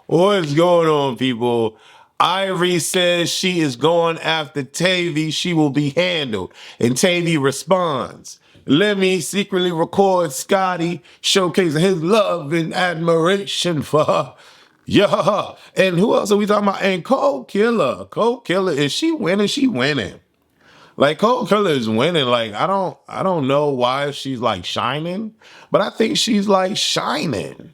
What's going on, people? IVOri says she is going after TAVI. She will be handled. And TAVI responds. LEMmy secretly records Scotty, showcasing his love and admiration for her. Yeah. And who else are we talking about? And koldkilla. Koldkilla, is she winning? She winning. Like koldkilla is winning. Like I don't know why she's like shining, but I think she's like shining.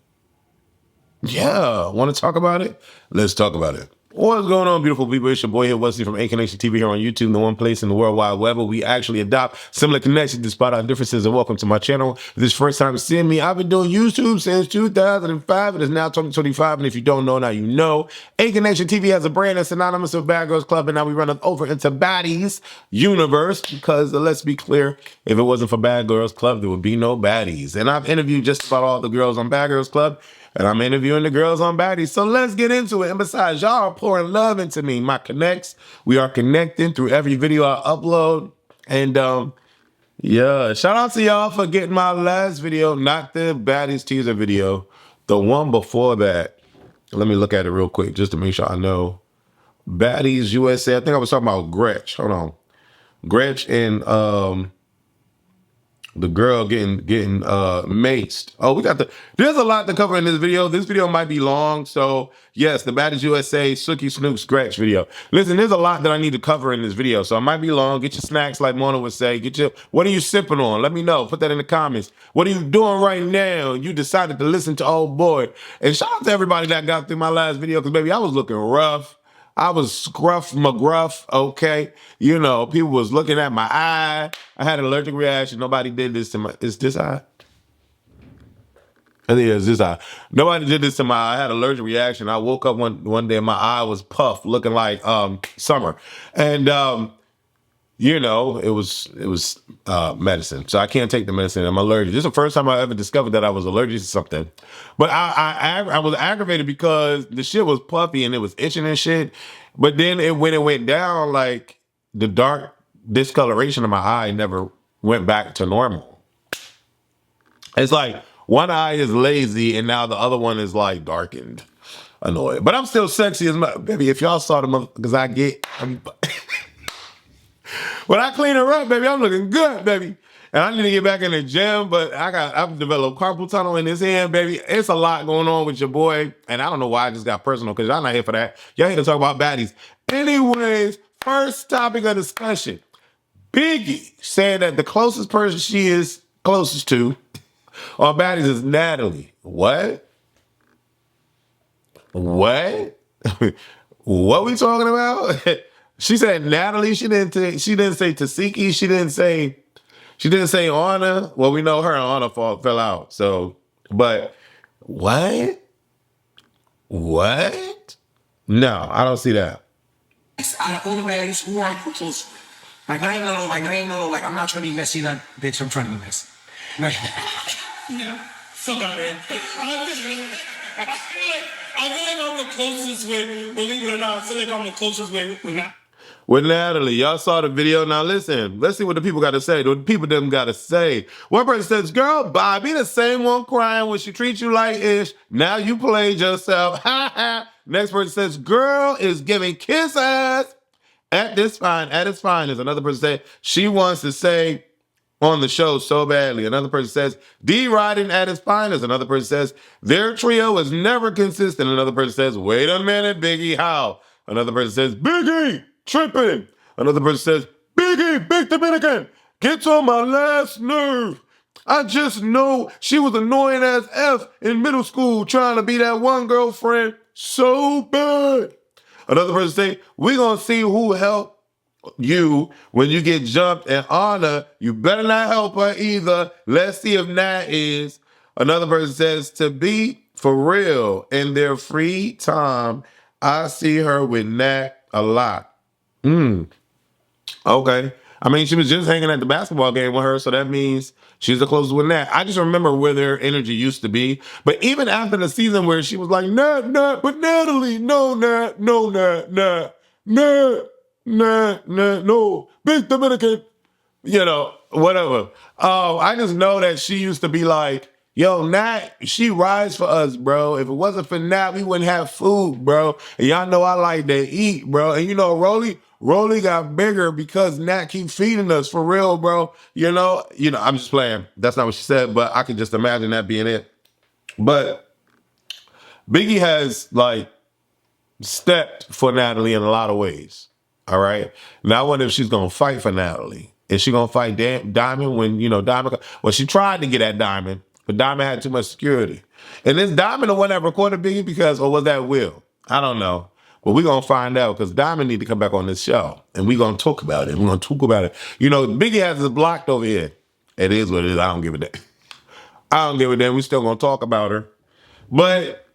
Yeah, want to talk about it? Let's talk about it. What's going on, beautiful people? It's your boy here, Wesley from A Connection TV here on YouTube, the one place in the World Wide Web where we actually adopt similar connections despite our differences. And welcome to my channel. If this is your first time seeing me, I've been doing YouTube since 2005. It is now 2025, and if you don't know, now you know. A Connection TV has a brand that's synonymous with Bad Girls Club, and now we run it over into Baddies Universe because let's be clear, if it wasn't for Bad Girls Club, there would be no baddies. And I've interviewed just about all the girls on Bad Girls Club, and I'm interviewing the girls on Baddies. So let's get into it. And besides, y'all are pouring love into me. My connects, we are connecting through every video I upload. And yeah, shout out to y'all for getting my last video, not the Baddies teaser video, the one before that. Let me look at it real quick just to make sure I know. Baddies USA, I think I was talking about Gretch. Hold on. Gretch and the girl getting maced. Oh, there's a lot to cover in this video. This video might be long, so yes, the Baddies USA SUKI Snoop's Gretch video. Listen, there's a lot that I need to cover in this video, so it might be long. Get your snacks, like Mona would say. What are you sipping on? Let me know. Put that in the comments. What are you doing right now? You decided to listen to old boy. And shout out to everybody that got through my last video, because baby, I was looking rough. I was scruff McGruff, okay? You know, people was looking at my eye. I had an allergic reaction. Nobody did this to my, is this eye? I think it's this eye. Nobody did this to my eye. I had an allergic reaction. I woke up one day and my eye was puffed, looking like summer. And you know, it was medicine. So I can't take the medicine. I'm allergic. This is the first time I ever discovered that I was allergic to something. But I was aggravated because the shit was puffy and it was itching and shit. But then when it went down, like the dark discoloration of my eye never went back to normal. It's like one eye is lazy and now the other one is like darkened. Annoyed. But I'm still sexy as my baby. If y'all saw the motherfuckers I get, when I clean her up, baby, I'm looking good, baby. And I need to get back in the gym, but I've developed carpal tunnel in this hand, baby. It's a lot going on with your boy. And I don't know why I just got personal, because y'all not here for that. Y'all here to talk about baddies. Anyways, first topic of discussion. Biggie said that the closest person she is closest to on baddies is Natalie. What? What? What we talking about? She said Natalie. She didn't say tesehki. She didn't say Ahna. Well, we know her and Ahna fell out. So, but what? What? No, I don't see that. Like I ain't know, like I'm not trying to be messy, that bitch. I'm trying to be messy. Yeah, so man. I feel like I'm the closest with, believe it or not, I feel like I'm the closest with Natalie. Y'all saw the video. Now listen, let's see what the people got to say. The people them got to say. One person says, girl, Bobby, the same one crying when she treats you like ish. Now you played yourself. Next person says, girl is giving kisses at its finest. Another person said, she wants to say on the show so badly. Another person says, D riding at its finest. Another person says, their trio is never consistent. Another person says, wait a minute, Biggie, how? Another person says, Biggie, tripping. Another person says, Biggie, Big Dominican, gets on my last nerve. I just know she was annoying as F in middle school trying to be that one girlfriend so bad. Another person say, we gonna see who helped you when you get jumped, and Ahna, you better not help her either. Let's see if Nat is. Another person says, to be for real, in their free time, I see her with Nat a lot. Okay. I mean, she was just hanging at the basketball game with her, so that means she's the closest with Nat. I just remember where their energy used to be. But even after the season where she was like, Nat, but Natalie, no, Nat, no, Nat, no, Big Dominican, you know, whatever. I just know that she used to be like, Yo, Nat, she rides for us, bro. If it wasn't for Nat, we wouldn't have food, bro. And y'all know I like to eat, bro. And you know, Rollie got bigger because Nat keep feeding us for real, bro. You know, I'm just playing. That's not what she said, but I can just imagine that being it. But Biggie has like stepped for Natalie in a lot of ways. All right. Now I wonder if she's gonna fight for Natalie. Is she gonna fight Diamond when Diamond? Well, she tried to get at Diamond, but Diamond had too much security. And is Diamond the one that recorded Biggie or was that Will? I don't know. But we're gonna find out because Diamond need to come back on this show and we're gonna talk about it. We're gonna talk about it. Biggie has it blocked over here. It is what it is. I don't give a damn. I don't give a damn. We still gonna talk about her. But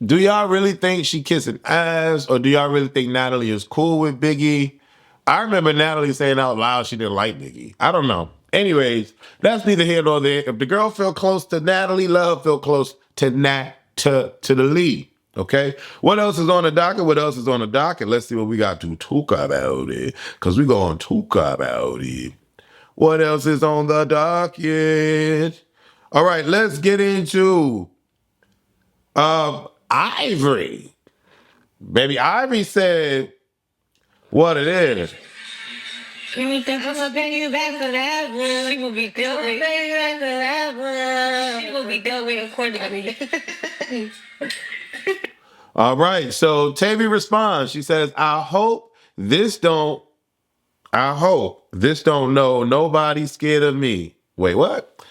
do y'all really think she kissing ass, or do y'all really think Natalie is cool with Biggie? I remember Natalie saying out loud she didn't like Biggie. I don't know. Anyways, that's neither here nor there. If the girl feel close to Natalie, love feel close to to the lead. Okay? What else is on the docket? What else is on the docket? Let's see what we got to talk about it. Because we going to talk about it. What else is on the docket? All right, let's get into IVOri. Baby IVOri said what it is. You think I'm gonna bring you back forever? You will be good with me back forever. You will be good with accordingly. All right, so TAVI responds. She says, I hope this don't know nobody scared of me. Wait, what?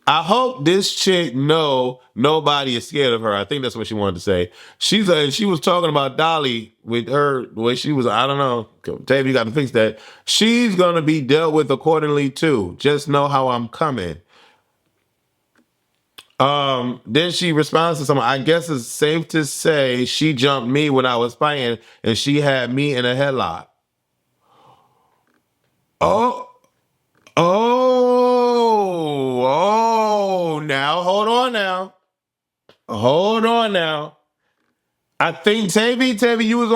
I hope this chick know nobody is scared of her. I think that's what she wanted to say. She was talking about Dolly with her, the way she was, I don't know. Tavi, you got to fix that. She's going to be dealt with accordingly too. Just know how I'm coming. Then she responds to someone. I guess it's safe to say she jumped me when I was fighting and she had me in a headlock. Oh, now, hold on now. I think Tavi, you was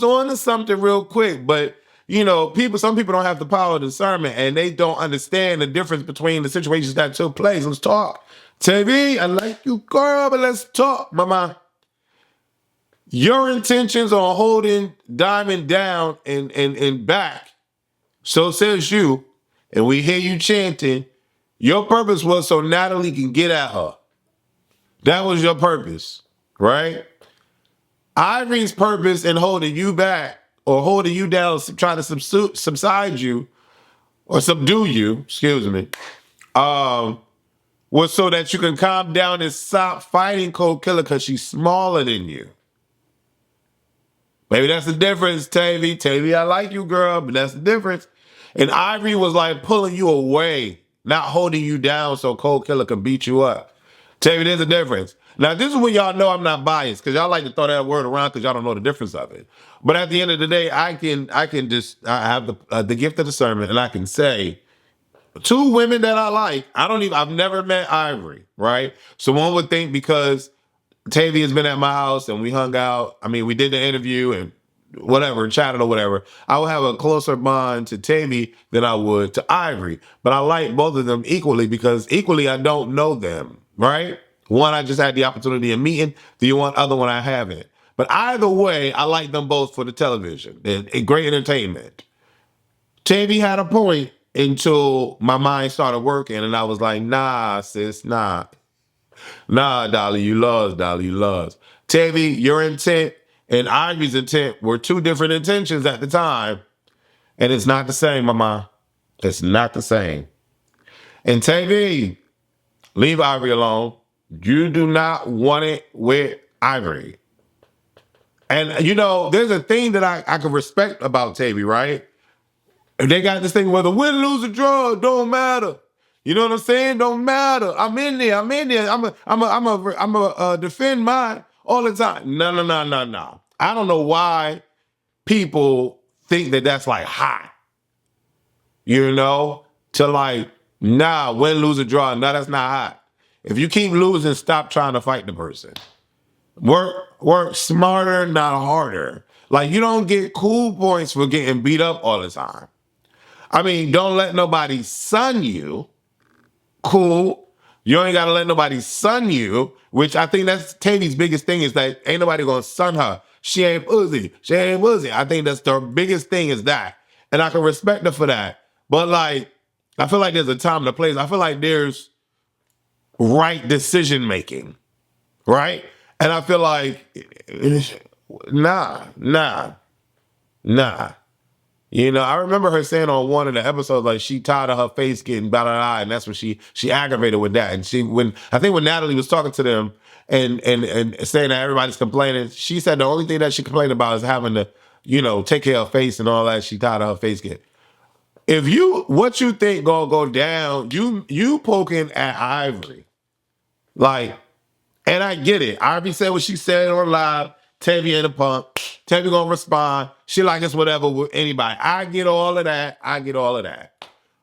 on to something real quick, but some people don't have the power of discernment and they don't understand the difference between the situations that took place. Let's talk. Tavi, I like you, girl, but let's talk, mama. Your intentions on holding Diamond down and back, so says you, and we hear you chanting, your purpose was so Natalie can get at her. That was your purpose, right? IVOri's purpose in holding you back or holding you down, trying to subside you or subdue you, excuse me, was so that you can calm down and stop fighting koldkilla because she's smaller than you. Maybe that's the difference, Tavi. Tavi, I like you, girl, but that's the difference. And IVOri was like pulling you away, not holding you down so koldkilla can beat you up. Tavi, there's a difference. Now, this is when y'all know I'm not biased, because y'all like to throw that word around because y'all don't know the difference of it. But at the end of the day, I have the gift of discernment, and I can say, two women that I like, I've never met IVOri, right? So one would think because Tavi has been at my house and we hung out, we did the interview and whatever, chatted or whatever, I would have a closer bond to Tavi than I would to IVOri. But I like both of them equally because equally I don't know them, right? One I just had the opportunity of meeting, the other one I haven't. But either way, I like them both for the television and great entertainment. Tavi had a point until my mind started working and I was like, nah, sis, nah. Nah, Dolly, you lost. Tavi, your intent and IVOri's intent were two different intentions at the time. And it's not the same, mama. It's not the same. And Tavi, leave IVOri alone. You do not want it with IVOri. And, there's a thing that I can respect about Tavi, right? If they got this thing where the win, lose, or draw, don't matter. You know what I'm saying? Don't matter. I'm in there. I'm a defend mine all the time. No. I don't know why people think that that's like hot. To like, nah, win, lose, or draw. No, that's not hot. If you keep losing, stop trying to fight the person. Work smarter, not harder. Like, you don't get cool points for getting beat up all the time. Don't let nobody son you. Cool. You ain't got to let nobody sun you, which I think that's Tavi's biggest thing is that ain't nobody going to sun her. She ain't pussy. She ain't pussy. I think that's the biggest thing is that. And I can respect her for that. But like, I feel like there's a time and a place. I feel like there's right decision making, right? And I feel like, nah. You know, I remember her saying on one of the episodes, like she tired of her face getting blah, blah, blah, and that's what she aggravated with that. And I think when Natalie was talking to them and saying that everybody's complaining, she said the only thing that she complained about is having to, you know, take care of her face and all that. She tired of her face getting. If what you think gonna go down, you poking at IVOri. Like, and I get it. Ivy said what she said on live. Tavi ain't a punk. Tavi gonna respond. She like us whatever with anybody. I get all of that.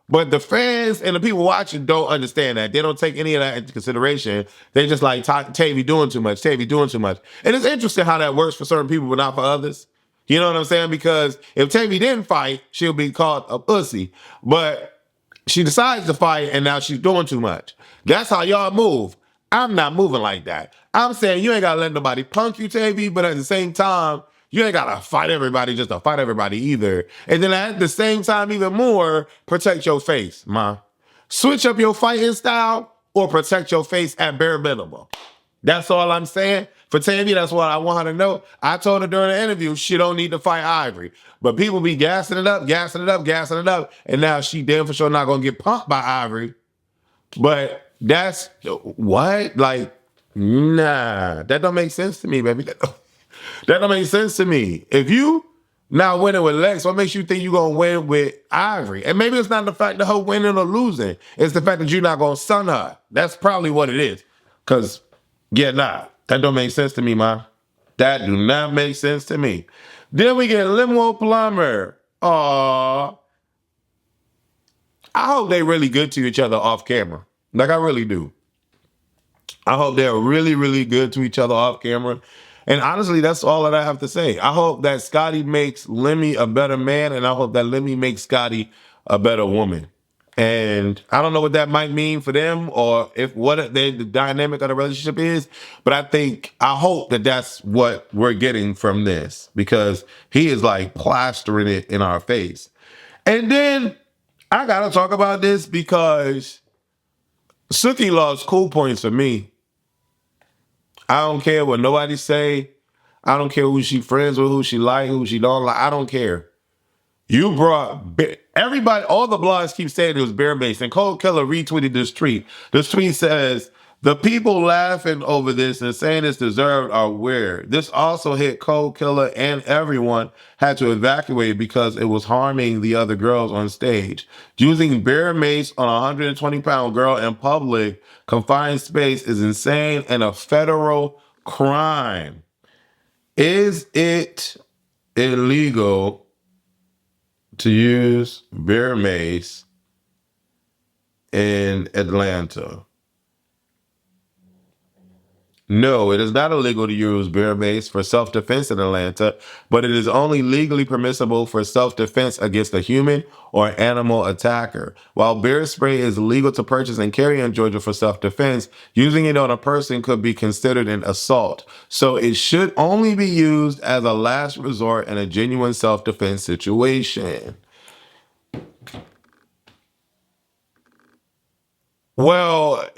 But the fans and the people watching don't understand that. They don't take any of that into consideration. They just like Tavi doing too much. Tavi doing too much. And it's interesting how that works for certain people, but not for others. You know what I'm saying? Because if Tavi didn't fight, she'll be called a pussy. But she decides to fight, and now she's doing too much. That's how y'all move. I'm not moving like that. I'm saying you ain't got to let nobody punk you, Tavi, but at the same time, you ain't got to fight everybody just to fight everybody either. And then at the same time, even more, protect your face, ma. Switch up your fighting style or protect your face at bare minimum. That's all I'm saying. For Tavi, that's what I want her to know. I told her during the interview, she don't need to fight IVOri. But people be gassing it up. And now she damn for sure not going to get pumped by IVOri. But that's, what? Like, nah. That don't make sense to me, baby. That don't make sense to me. If you now winning with Lex, what makes you think you're going to win with IVOri? And maybe it's not the fact of her winning or losing. It's the fact that you're not going to sun her. That's probably what it is. Because, yeah, nah. That don't make sense to me, ma. That do not make sense to me. Then we get Limo Plumber. Aww. I hope they really good to each other off camera. Like, I really do. I hope they're really, really good to each other off camera. And honestly, that's all that I have to say. I hope that Scotty makes Lemmy a better man, and I hope that Lemmy makes Scotty a better woman. And I don't know what that might mean for them or if what the dynamic of the relationship is, but I hope that that's what we're getting from this because he is like plastering it in our face. And then I got to talk about this because Suki lost cool points for me. I don't care what nobody say. I don't care who she friends with, who she like, who she don't like. I don't care. You brought everybody, all the blogs keep saying it was bear mace, and koldkilla retweeted this tweet. This tweet says, the people laughing over this and saying it's deserved are weird. This also hit koldkilla and everyone had to evacuate because it was harming the other girls on stage. Using bear mace on a 120-pound girl in public confined space is insane and a federal crime. Is it illegal to use bear mace in Atlanta? No, it is not illegal to use bear mace for self-defense in Atlanta, but it is only legally permissible for self-defense against a human or animal attacker. While bear spray is legal to purchase and carry in Georgia for self-defense, using it on a person could be considered an assault. So it should only be used as a last resort in a genuine self-defense situation. Well,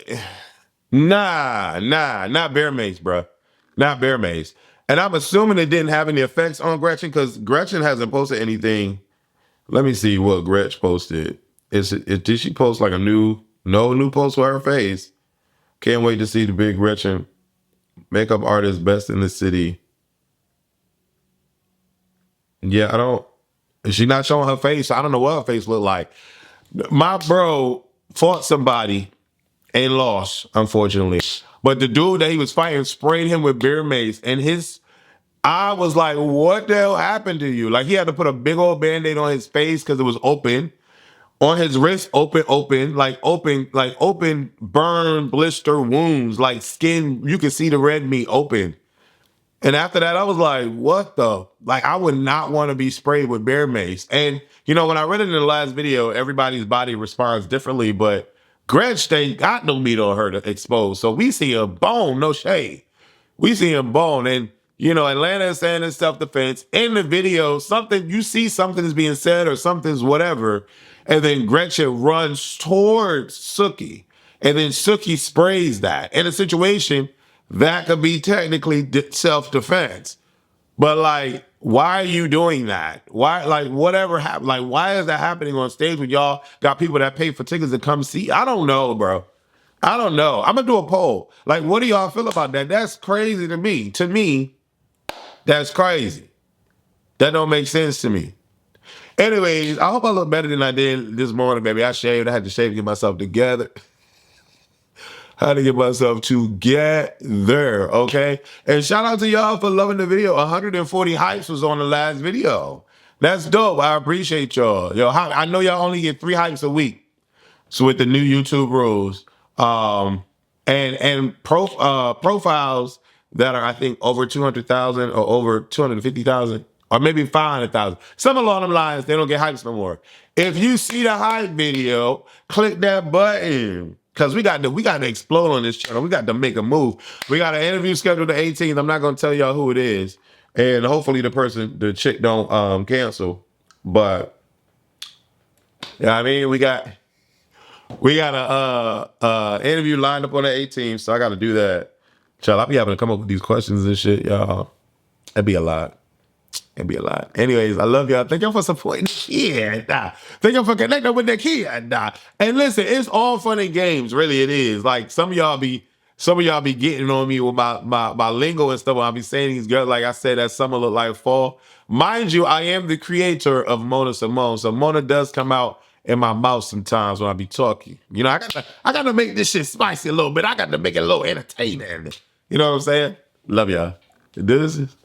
not bear mace, bro. Not bear mace. And I'm assuming it didn't have any effects on Gretchen because Gretchen hasn't posted anything. Let me see what Gretch posted. Did she post like no new post with her face? Can't wait to see the big Gretchen makeup artist best in the city. Yeah, she's not showing her face. So I don't know what her face looked like. My bro fought somebody and lost, unfortunately. But the dude that he was fighting sprayed him with bear mace, and I was like, what the hell happened to you? Like, he had to put a big old Band-Aid on his face because it was open. On his wrist, open, burn, blister wounds, like skin, you can see the red meat open. And after that, I was like, what the? Like, I would not want to be sprayed with bear mace. And, you know, when I read it in the last video, everybody's body responds differently, but Gretch, they got no meat on her to expose. So we see a bone, no shade. We see a bone. And, you know, Atlanta is saying in self-defense. In the video, something, you see something is being said or something's whatever. And then Gretchen runs towards Suki. And then Suki sprays that. In a situation, that could be technically self-defense. But like, why are you doing that? Why, like, whatever happened? Like, why is that happening on stage when y'all got people that pay for tickets to come see? I don't know, bro. I don't know. I'm gonna do a poll. Like, what do y'all feel about that? That's crazy to me. To me, that's crazy. That don't make sense to me. Anyways, I hope I look better than I did this morning, baby. I shaved. I had to shave to get myself together. How to get myself together, okay? And shout out to y'all for loving the video. 140 hypes was on the last video. That's dope. I appreciate y'all. Yo, I know y'all only get 3 hypes a week. So with the new YouTube rules, and profiles that are, I think, over 200,000 or over 250,000 or maybe 500,000. Some along them lines, they don't get hypes no more. If you see the hype video, click that button. Cause we got to explode on this channel. We got to make a move. We got an interview scheduled the 18th. I'm not gonna tell y'all who it is, and hopefully the chick don't cancel. But yeah, I mean, we got a interview lined up on the 18th, so I got to do that. Child, I'll be having to come up with these questions and shit, y'all. That'd be a lot. It'd be a lot. Anyways, I love y'all. Thank y'all for supporting the kid. Thank y'all for connecting with the kid. And listen, it's all fun and games. Really, it is. Like some of y'all be getting on me with my lingo and stuff when I be saying these girls. Like I said, that summer look like fall. Mind you, I am the creator of Mona Simone. So Mona does come out in my mouth sometimes when I be talking. You know, I gotta make this shit spicy a little bit. I got to make it a little entertaining. You know what I'm saying? Love y'all. This is.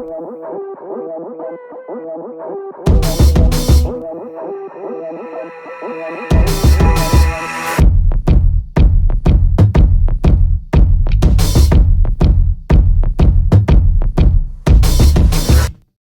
Yeah.